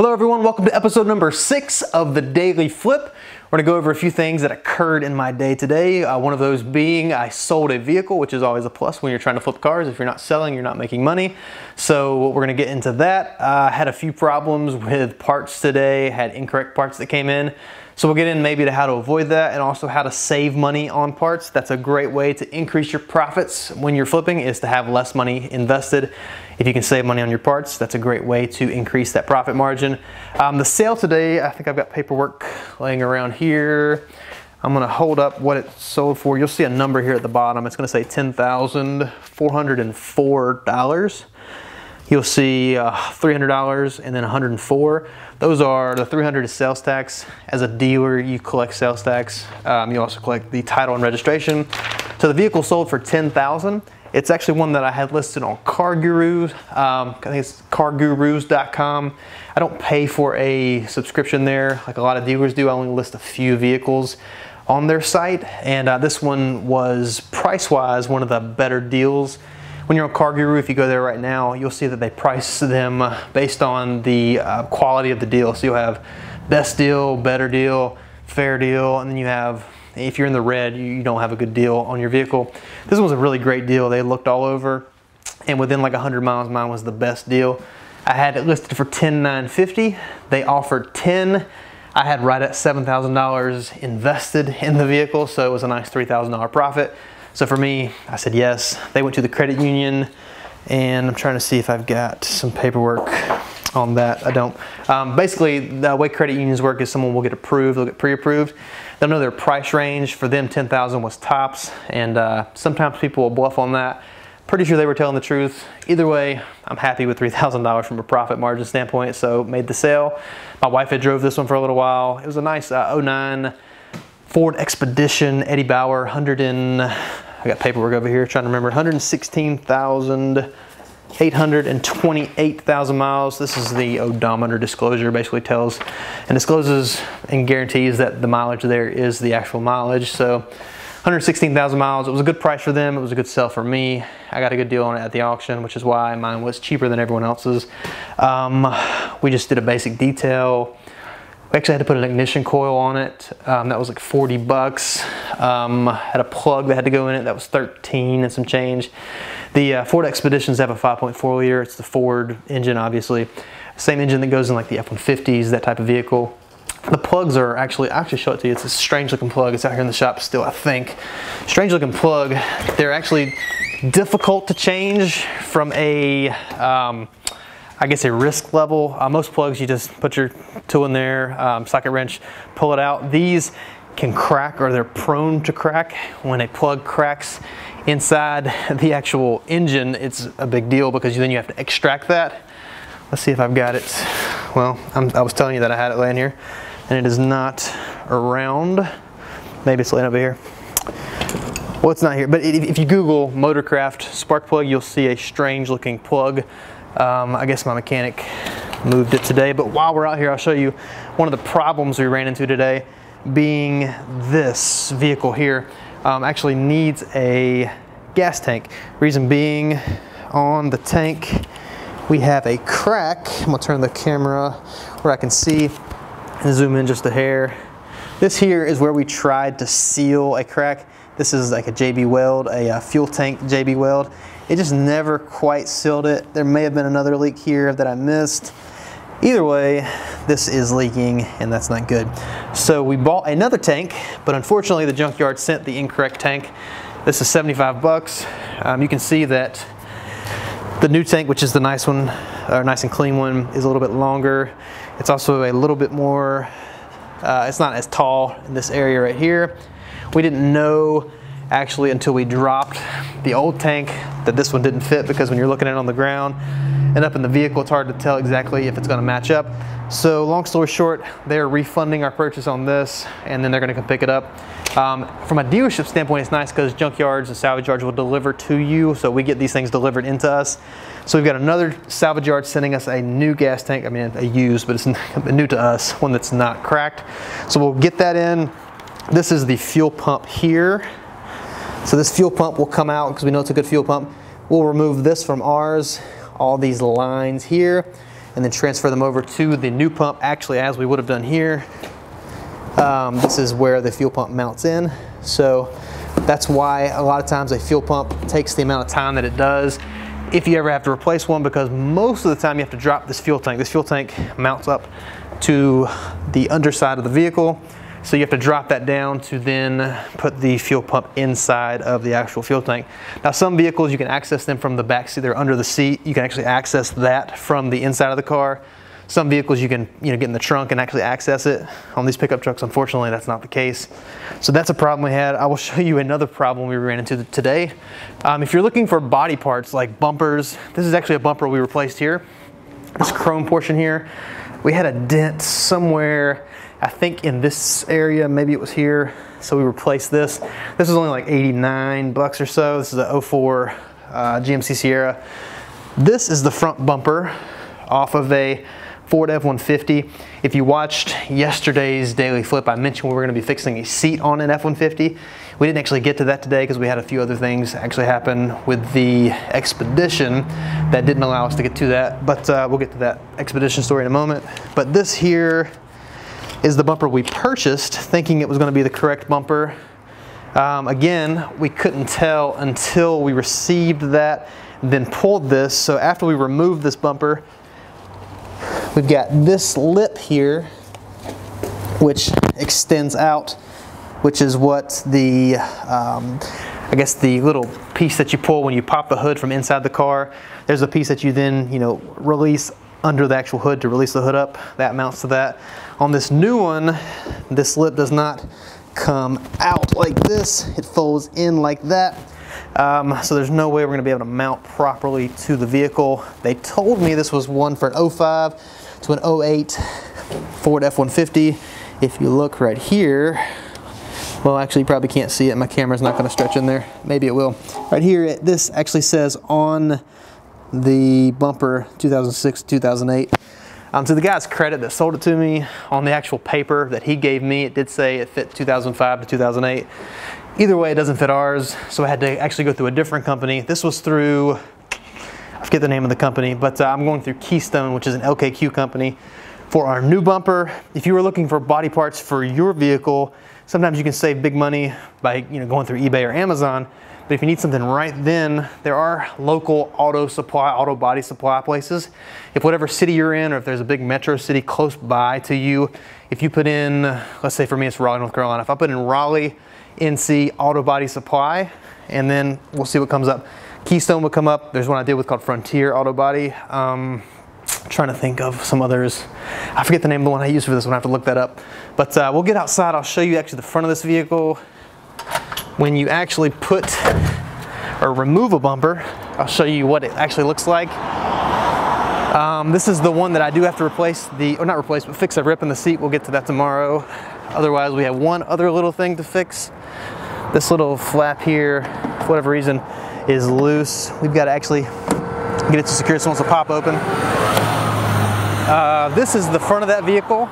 Hello everyone, welcome to episode number 6 of the Daily Flip. We're gonna go over a few things that occurred in my day today. One of those being I sold a vehicle, which is always a plus when you're trying to flip cars. If you're not selling, you're not making money. So we're gonna get into that. I had a few problems with parts today, had incorrect parts that came in. So we'll get in maybe to how to avoid that and also how to save money on parts. That's a great way to increase your profits when you're flipping, is to have less money invested. If you can save money on your parts, that's a great way to increase that profit margin. The sale today, I think I've got paperwork laying around here. I'm gonna hold up what it sold for. You'll see a number here at the bottom. It's gonna say $10,404. You'll see $300 and then $104. Those are the $300 is sales tax. As a dealer, you collect sales tax. You also collect the title and registration. So the vehicle sold for $10,000. It's actually one that I had listed on Car Gurus. I think it's cargurus.com. I don't pay for a subscription there like a lot of dealers do. I only list a few vehicles on their site. And this one was price-wise one of the better deals. When you're on Car Guru, if you go there right now, you'll see that they price them based on the quality of the deal. So you'll have best deal, better deal, fair deal, and then you have, if you're in the red, you don't have a good deal on your vehicle. This was a really great deal. They looked all over, and within like 100 miles, mine was the best deal. I had it listed for $10,950. They offered $10,000. I had right at $7,000 invested in the vehicle, so it was a nice $3,000 profit. So for me, I said yes. They went to the credit union, and I'm trying to see if I've got some paperwork on that. I don't. Basically, the way credit unions work is someone will get approved, they'll get pre-approved. They'll know their price range. For them, $10,000 was tops, and sometimes people will bluff on that. Pretty sure they were telling the truth. Either way, I'm happy with $3,000 from a profit margin standpoint, so made the sale. My wife had drove this one for a little while. It was a nice 09 Ford Expedition, Eddie Bauer, I got paperwork over here trying to remember, 116,828,000 miles. This is the odometer disclosure, basically tells and discloses and guarantees that the mileage there is the actual mileage. So 116,000 miles, it was a good price for them, it was a good sell for me. I got a good deal on it at the auction, which is why mine was cheaper than everyone else's. We just did a basic detail. We actually had to put an ignition coil on it. That was like 40 bucks. Had a plug that had to go in it. That was 13 and some change. The Ford Expeditions have a 5.4 liter. It's the Ford engine, obviously. Same engine that goes in like the F-150s, that type of vehicle. The plugs are actually, I'll actually show it to you. It's a strange looking plug. It's out here in the shop still, I think. Strange looking plug. They're actually difficult to change from a, I guess a risk level. Most plugs, you just put your tool in there, socket wrench, pull it out. These can crack, or they're prone to crack. When a plug cracks inside the actual engine, it's a big deal because then you have to extract that. Let's see if I've got it. Well, I was telling you that I had it laying here, and it is not around. Maybe it's laying over here. Well, it's not here, but if you Google Motorcraft spark plug, you'll see a strange looking plug. I guess my mechanic moved it today, but while we're out here, I'll show you one of the problems we ran into today, being this vehicle here actually needs a gas tank. Reason being, on the tank, we have a crack. I'm gonna turn the camera where I can see and zoom in just a hair. This here is where we tried to seal a crack. This is like a JB Weld, a fuel tank JB Weld. It just never quite sealed it. There may have been another leak here that I missed. Either way, this is leaking, and that's not good. So we bought another tank, but unfortunately the junkyard sent the incorrect tank. This is 75 bucks. You can see that the new tank, which is the nice one, or nice and clean one, is a little bit longer. It's also a little bit more, it's not as tall in this area right here. We didn't know actually until we dropped the old tank that this one didn't fit, because when you're looking at it on the ground and up in the vehicle, it's hard to tell exactly if it's going to match up. So long story short, they're refunding our purchase on this, and then they're going to come pick it up. From a dealership standpoint, it's nice because junkyards and salvage yards will deliver to you, so we get these things delivered into us. So we've got another salvage yard sending us a new gas tank. I mean, a used, but it's new to us, one that's not cracked. So we'll get that in. This is the fuel pump here. So this fuel pump will come out because we know it's a good fuel pump. We'll remove this from ours, all these lines here, and then transfer them over to the new pump, actually as we would have done here. This is where the fuel pump mounts in. So that's why a lot of times a fuel pump takes the amount of time that it does if you ever have to replace one, because most of the time you have to drop this fuel tank. This fuel tank mounts up to the underside of the vehicle, so you have to drop that down to then put the fuel pump inside of the actual fuel tank. Now some vehicles you can access them from the back seat, they're under the seat. You can actually access that from the inside of the car. Some vehicles you can get in the trunk and actually access it. On these pickup trucks, unfortunately, that's not the case. So that's a problem we had. I will show you another problem we ran into today. If you're looking for body parts like bumpers, this is actually a bumper we replaced here. This chrome portion here, we had a dent somewhere, I think in this area, maybe it was here. So we replaced this. This is only like 89 bucks or so. This is a 04 GMC Sierra. This is the front bumper off of a Ford F-150. If you watched yesterday's daily flip, I mentioned we were going to be fixing a seat on an F-150. We didn't actually get to that today because we had a few other things actually happen with the Expedition that didn't allow us to get to that, but we'll get to that Expedition story in a moment. But this here is the bumper we purchased thinking it was going to be the correct bumper. Again, we couldn't tell until we received that, then pulled this. So after we removed this bumper, we've got this lip here, which extends out, which is what the, I guess the little piece that you pull when you pop the hood from inside the car. There's a piece that you then, release under the actual hood to release the hood up. That mounts to that. On this new one, this lip does not come out like this. It folds in like that. So there's no way we're gonna be able to mount properly to the vehicle. They told me this was one for an 05 to an 08 Ford F-150. If you look right here, well, actually you probably can't see it. My camera's not gonna stretch in there. Maybe it will. Right here, this actually says on the bumper 2006, 2008. To the guy's credit that sold it to me, on the actual paper that he gave me, it did say it fit 2005 to 2008. Either way, it doesn't fit ours, so I had to actually go through a different company. This was through, I forget the name of the company, but I'm going through Keystone, which is an LKQ company, for our new bumper. If you were looking for body parts for your vehicle, sometimes you can save big money by going through eBay or Amazon. But if you need something right then, there are local auto body supply places. If whatever city you're in, or if there's a big metro city close by to you, if you put in, let's say for me it's Raleigh, North Carolina. If I put in Raleigh, NC Auto Body Supply, and then we'll see what comes up. Keystone will come up. There's one I did with called Frontier Auto Body. Trying to think of some others. I forget the name of the one I used for this one. I have to look that up. But we'll get outside. I'll show you actually the front of this vehicle. When you actually put or remove a bumper, I'll show you what it actually looks like. This is the one that I do have to replace or not replace, but fix a rip in the seat. We'll get to that tomorrow. Otherwise, we have one other little thing to fix. This little flap here, for whatever reason, is loose. We've got to actually get it to secure so it wants to pop open. This is the front of that vehicle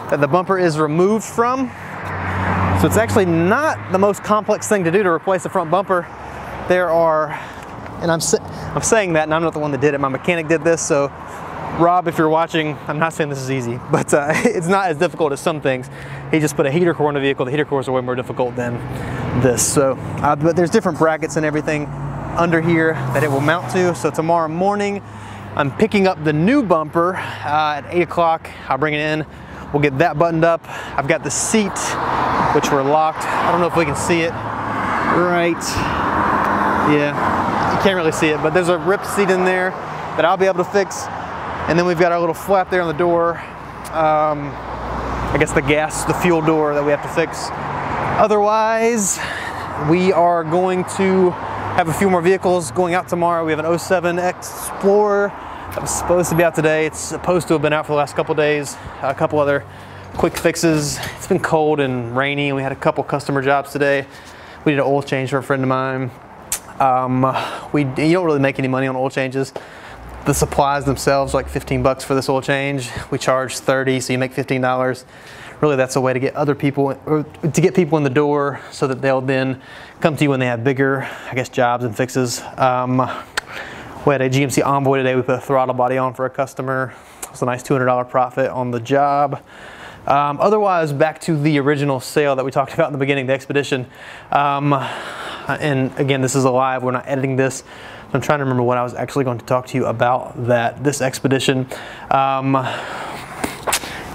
that the bumper is removed from. So it's actually not the most complex thing to do to replace the front bumper. There are, and I'm saying that, and I'm not the one that did it. My mechanic did this, so Rob, if you're watching, I'm not saying this is easy, but it's not as difficult as some things. He just put a heater core in the vehicle. The heater cores are way more difficult than this. So, but there's different brackets and everything under here that it will mount to. So tomorrow morning, I'm picking up the new bumper at 8 o'clock. I'll bring it in. We'll get that buttoned up. I've got the seat, which were locked. I don't know if we can see it. Right. Yeah, you can't really see it, but there's a ripped seat in there that I'll be able to fix. And then we've got our little flap there on the door. I guess the fuel door that we have to fix. Otherwise, we are going to have a few more vehicles going out tomorrow. We have an 07 Explorer that was supposed to be out today. It's supposed to have been out for the last couple days. A couple other quick fixes. It's been cold and rainy, and we had a couple customer jobs today. We did an oil change for a friend of mine. You don't really make any money on oil changes. The supplies themselves are like 15 bucks for this oil change. We charge 30, so you make $15. Really, that's a way to get other people, or to get people in the door so that they'll then come to you when they have bigger, I guess, jobs and fixes. We had a GMC Envoy today. We put a throttle body on for a customer. It's a nice $200 profit on the job. Otherwise, back to the original sale that we talked about in the beginning, the Expedition. And again, this is a live, we're not editing this. I'm trying to remember what I was actually going to talk to you about this Expedition. And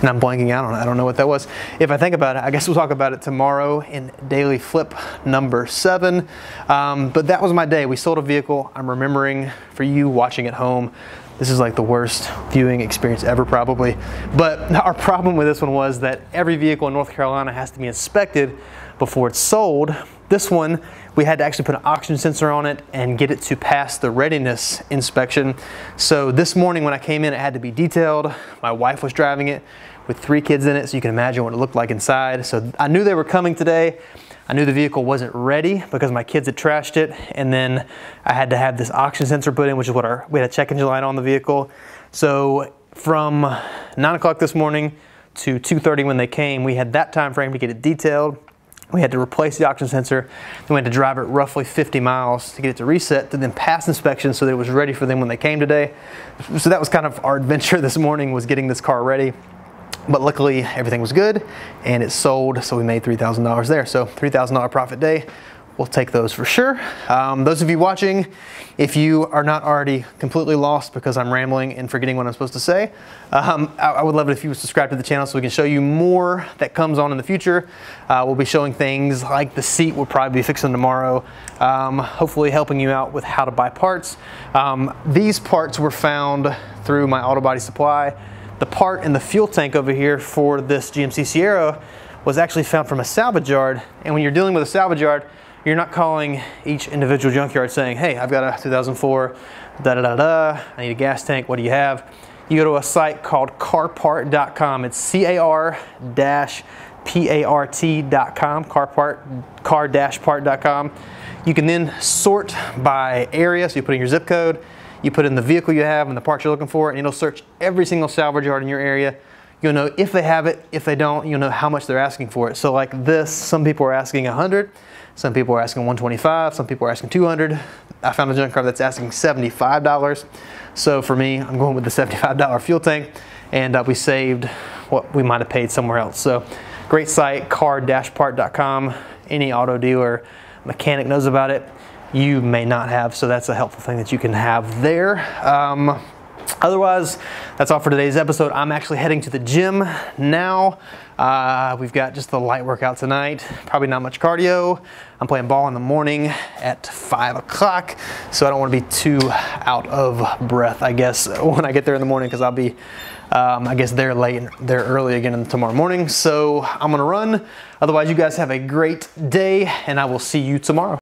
I'm blanking out on it. I don't know what that was. If I think about it, I guess we'll talk about it tomorrow in daily flip number 7. But that was my day. We sold a vehicle. I'm remembering, for you watching at home, this is like the worst viewing experience ever probably. But our problem with this one was that every vehicle in North Carolina has to be inspected before it's sold. This one, we had to actually put an oxygen sensor on it and get it to pass the readiness inspection. So this morning when I came in, it had to be detailed. My wife was driving it with 3 kids in it, so you can imagine what it looked like inside. So I knew they were coming today. I knew the vehicle wasn't ready because my kids had trashed it, and then I had to have this oxygen sensor put in, which is what we had a check engine light on the vehicle. So from 9 o'clock this morning to 2:30 when they came, we had that time frame to get it detailed. We had to replace the oxygen sensor. Then we had to drive it roughly 50 miles to get it to reset, to then pass inspection so that it was ready for them when they came today. So that was kind of our adventure this morning, was getting this car ready. But luckily everything was good and it sold, so we made $3,000 there. So $3,000 profit day. We'll take those for sure. Those of you watching, if you are not already completely lost because I'm rambling and forgetting what I'm supposed to say, I would love it if you would subscribe to the channel so we can show you more that comes on in the future. We'll be showing things like the seat we'll probably be fixing tomorrow, hopefully helping you out with how to buy parts. These parts were found through my auto body supply. The part in the fuel tank over here for this GMC Sierra was actually found from a salvage yard. And when you're dealing with a salvage yard, you're not calling each individual junkyard saying, hey, I've got a 2004, I need a gas tank, what do you have? You go to a site called carpart.com. It's car-part.com, car-part.com. You can then sort by area, so you put in your zip code, you put in the vehicle you have and the parts you're looking for, and it'll search every single salvage yard in your area. You'll know if they have it. If they don't, you'll know how much they're asking for it. So like this, some people are asking 100, some people are asking 125, some people are asking 200. I found a junk car that's asking $75. So for me, I'm going with the $75 fuel tank, and we saved what we might have paid somewhere else. So great site, car-part.com. Any auto dealer, mechanic knows about it. You may not have, so that's a helpful thing that you can have there. Otherwise, that's all for today's episode. I'm actually heading to the gym now. We've got just the light workout tonight, probably not much cardio. I'm playing ball in the morning at 5 o'clock, so I don't want to be too out of breath, I guess, when I get there in the morning, because I'll be, I guess, there early again tomorrow morning. So I'm gonna run. Otherwise, you guys have a great day, and I will see you tomorrow.